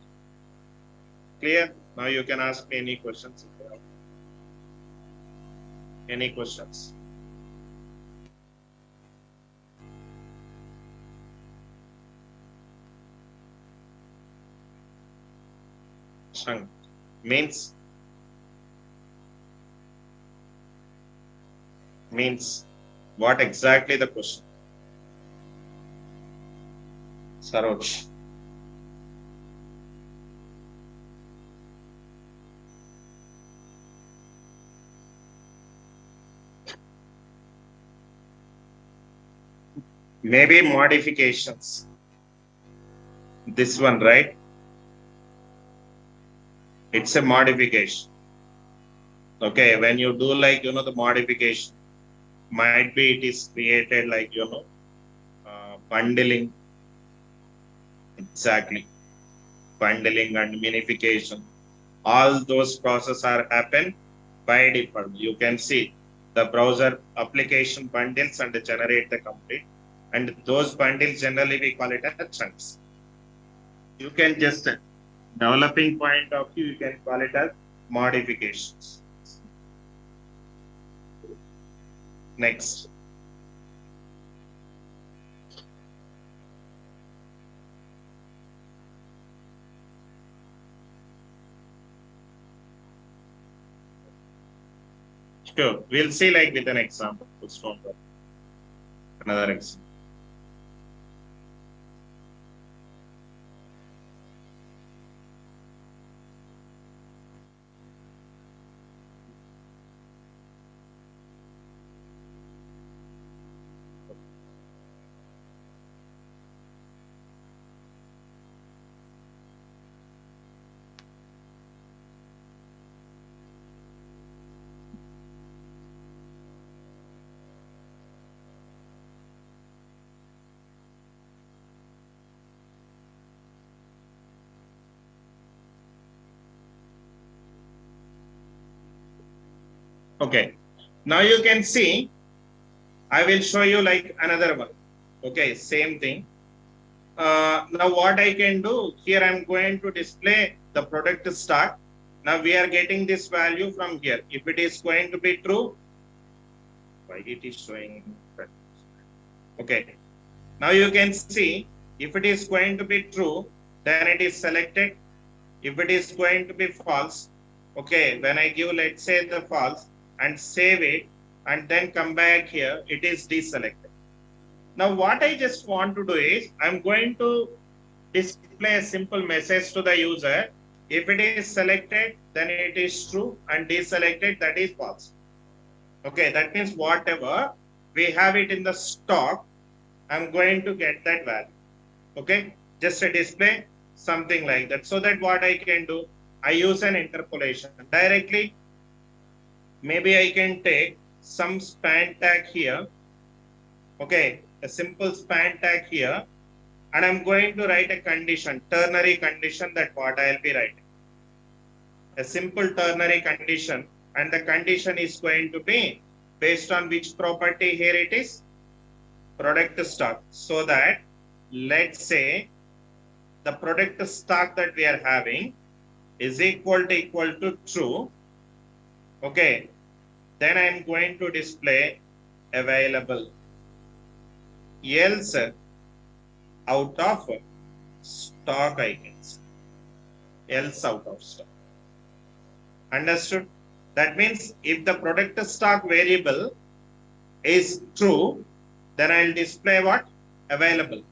clear. Now you can ask me any questions if you have. Any questions? Means what exactly the question? Saroj. Maybe modifications. This one, right? It's a modification. Okay, when you do like, the modification, might be it is created like, bundling. Exactly. Bundling and minification. All those processes are happen by default. You can see the browser application bundles and generate the complete. And those bundles generally we call it as chunks. You can just developing point of view, you can call it as modifications. Next. Sure. We'll see like with an example. Don't worry. Another example. Okay. Now you can see, I will show you like another one. Okay, same thing. Now what I can do here, I'm going to display the product stock. Now we are getting this value from here. If it is going to be true, why it is showing that? Okay. Now you can see, if it is going to be true, then it is selected. If it is going to be false, okay, when I give, let's say the false and save it and then come back here, it is deselected. Now what I just want to do is, I'm going to display a simple message to the user. If it is selected, then it is true, and deselected, that is false. Okay, that means whatever we have it in the stock, I'm going to get that value. Okay, just a display something like that. So that what I can do, I use an interpolation directly. Maybe I can take some span tag here. Okay, a simple span tag here, and I'm going to write a condition, ternary condition, that what I'll be writing. A simple ternary condition, and the condition is going to be based on which property here it is? Product stock. So that, let's say, the product stock that we are having is equal to true. Okay, then I'm going to display available, else out of stock items, else out of stock. Understood? That means if the product stock variable is true, then I'll display what? Available.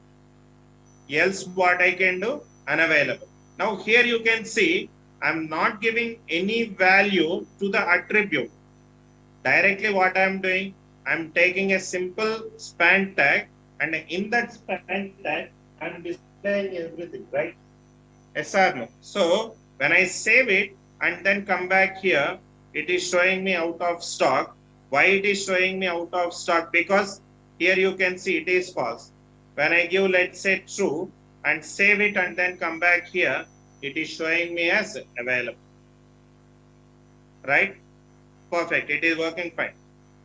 Else what I can do? Unavailable. Now here you can see, I'm not giving any value to the attribute. Directly what I'm doing, I'm taking a simple span tag, and in that span tag, I'm displaying everything, right? Yes or no? So when I save it and then come back here, it is showing me out of stock. Why it is showing me out of stock? Because here you can see it is false. When I give, let's say, true and save it and then come back here, it is showing me as available. Right? Perfect. It is working fine.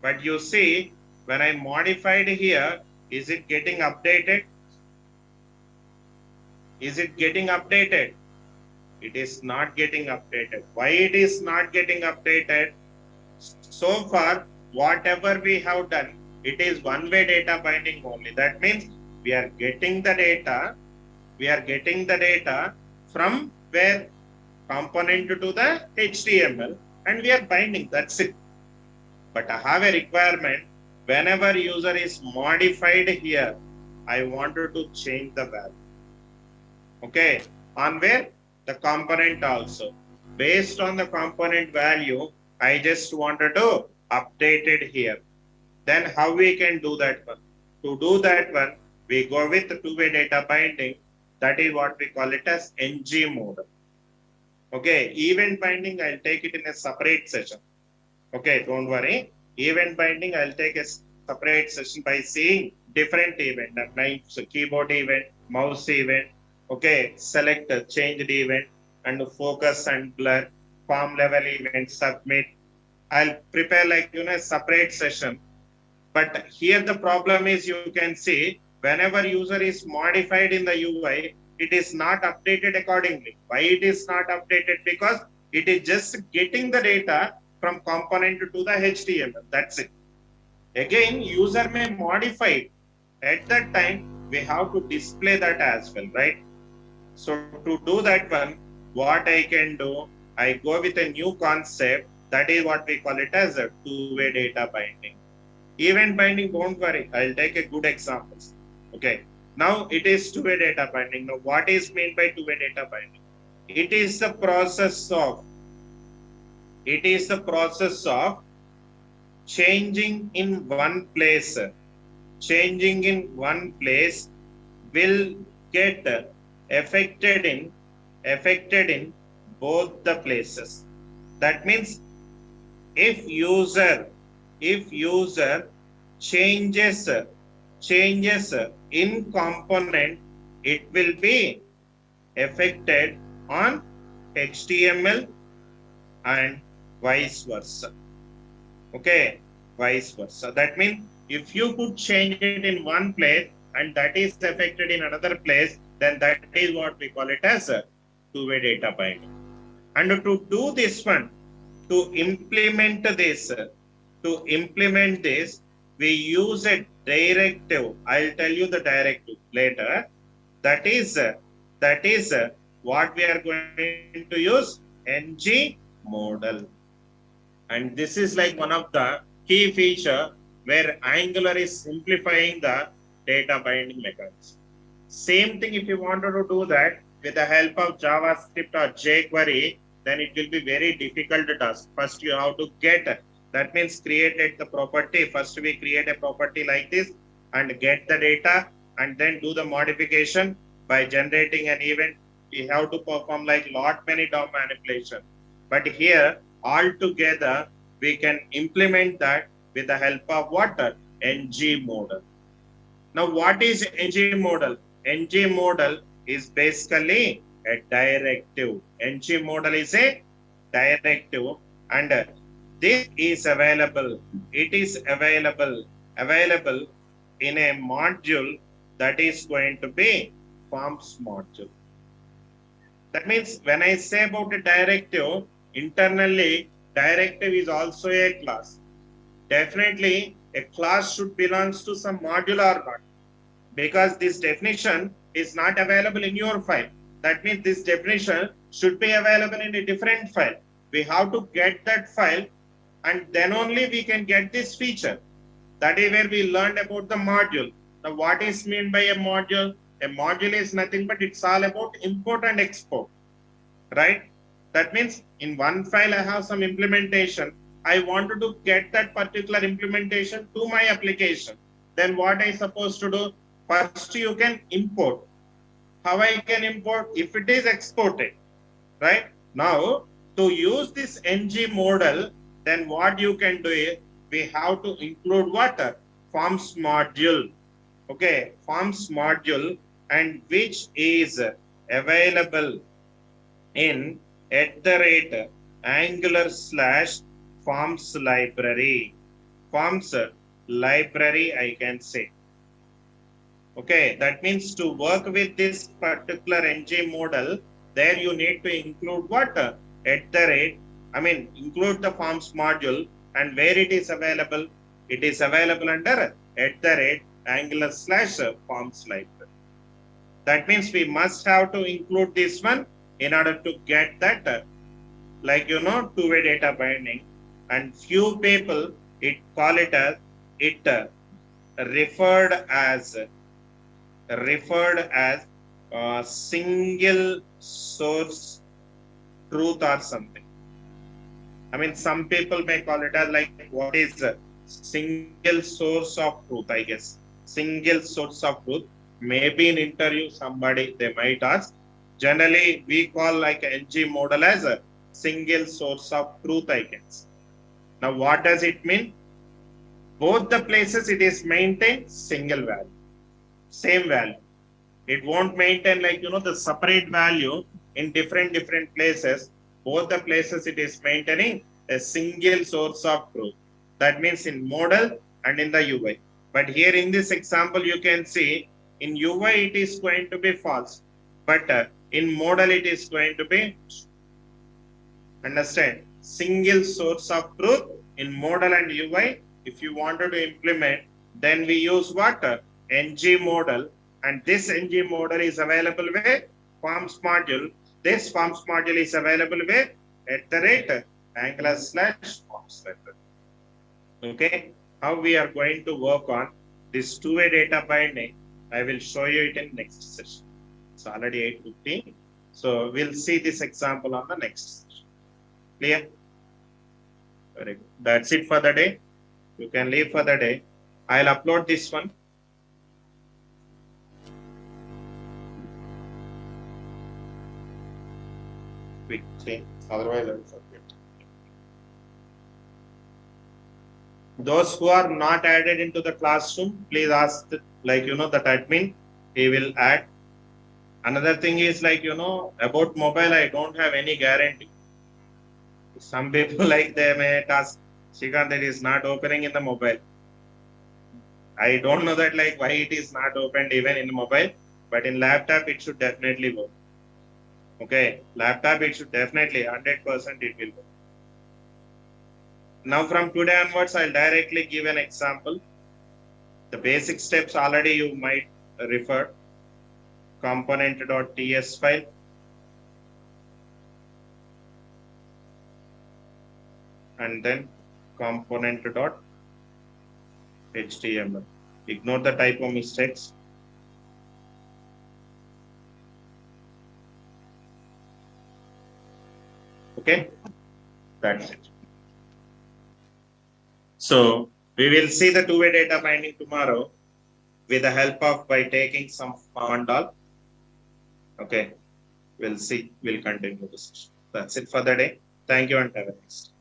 But you see, when I modified here, is it getting updated? Is it getting updated? It is not getting updated. Why it is not getting updated? So far, whatever we have done, it is one-way data binding only. That means we are getting the data. We are getting the data from where? Component to the HTML, and we are binding. That's it. But I have a requirement. Whenever user is modified here, I wanted to change the value. Okay. On where? The component also. Based on the component value, I just wanted to update it here. Then how we can do that one? To do that one, we go with two-way data binding. That is what we call it as NG mode. Okay, event binding, I'll take it in a separate session. Okay, don't worry. Event binding, I'll take a separate session by seeing different event, so keyboard event, mouse event, okay, select changed event, and focus and blur, form level event, submit. I'll prepare like, a separate session. But here the problem is, you can see, whenever user is modified in the UI, it is not updated accordingly. Why it is not updated? Because it is just getting the data from component to the HTML. That's it. Again, user may modify it. At that time, we have to display that as well, right? So to do that one, what I can do, I go with a new concept, That is what we call it as a two-way data binding. Event binding, don't worry, I'll take a good examples. Okay, now it is two-way data binding. Now what is meant by two-way data binding? It is the process of changing in one place. Changing in one place will get affected in both the places. That means if user changes in component, it will be affected on HTML and vice versa. Okay, vice versa. That means if you could change it in one place and that is affected in another place, then that is what we call it as a two-way data binding. And to do this one, to implement this, we use a directive. I'll tell you the directive later. That is what we are going to use, ng model. And this is like one of the key feature where Angular is simplifying the data binding mechanism. Same thing, if you wanted to do that with the help of JavaScript or jQuery, then it will be very difficult task. First you have to get, that means created the property. First we create a property like this and get the data and then do the modification by generating an event. We have to perform like lot many DOM manipulation. But here altogether we can implement that with the help of what? ng model. Now what is ng model? ng model is basically a directive. ng model is a directive, and this is available. It is available in a module that is going to be forms module. That means when I say about a directive, internally directive is also a class. Definitely a class should belongs to some module or not, because this definition is not available in your file. That means this definition should be available in a different file. We have to get that file and then only we can get this feature. That is where we learned about the module. Now what is meant by a module? A module is nothing but it's all about import and export, right? That means in one file I have some implementation. I wanted to get that particular implementation to my application. Then what I supposed to do? First you can import. How I can import? If it is exported, right? Now to use this ng model, then what you can do is we have to include what? Forms module. Okay, forms module, and which is available in @angular/forms library. Forms library, I can say. Okay, that means to work with this particular ng model, there you need to include what? Include the forms module, and where it is available? It is available under @angular/forms library. That means we must have to include this one in order to get that, two-way data binding. And few people call it as referred as single source truth or something. Some people may call it as like, what is single source of truth? I guess single source of truth. Maybe in interview somebody they might ask. Generally we call like ng model as a single source of truth, I guess. Now what does it mean? Both the places it is maintained single value, same value. It won't maintain the separate value in different places. Both the places it is maintaining a single source of truth. That means in model and in the UI. But here in this example you can see in UI it is going to be false, but in model it is going to be, understand, single source of truth in model and UI. If you wanted to implement, then we use what? ng model, and this ng model is available with forms module. This forms module is available with Angular / forms method. Okay, how we are going to work on this two-way data binding, I will show you it in next session. It's already 8:15. So we'll see this example on the next session. Clear? Very good. That's it for the day. You can leave for the day. I'll upload this one. Quickly, otherwise I will forget. Those who are not added into the classroom, please ask that admin, he will add. Another thing is about mobile, I don't have any guarantee. Some people they may ask, Shrikant, it is not opening in the mobile. I don't know that why it is not opened even in mobile, but in laptop it should definitely work. Okay, laptop it should definitely 100% it will work. Now from today onwards, I'll directly give an example. The basic steps already you might refer. Component.ts file. And then component.html. Ignore the typo mistakes. Okay, that's it. So we will see the two-way data binding tomorrow with the help of by taking some all. Okay, we'll see. We'll continue this. That's it for the day. Thank you and have a nice day.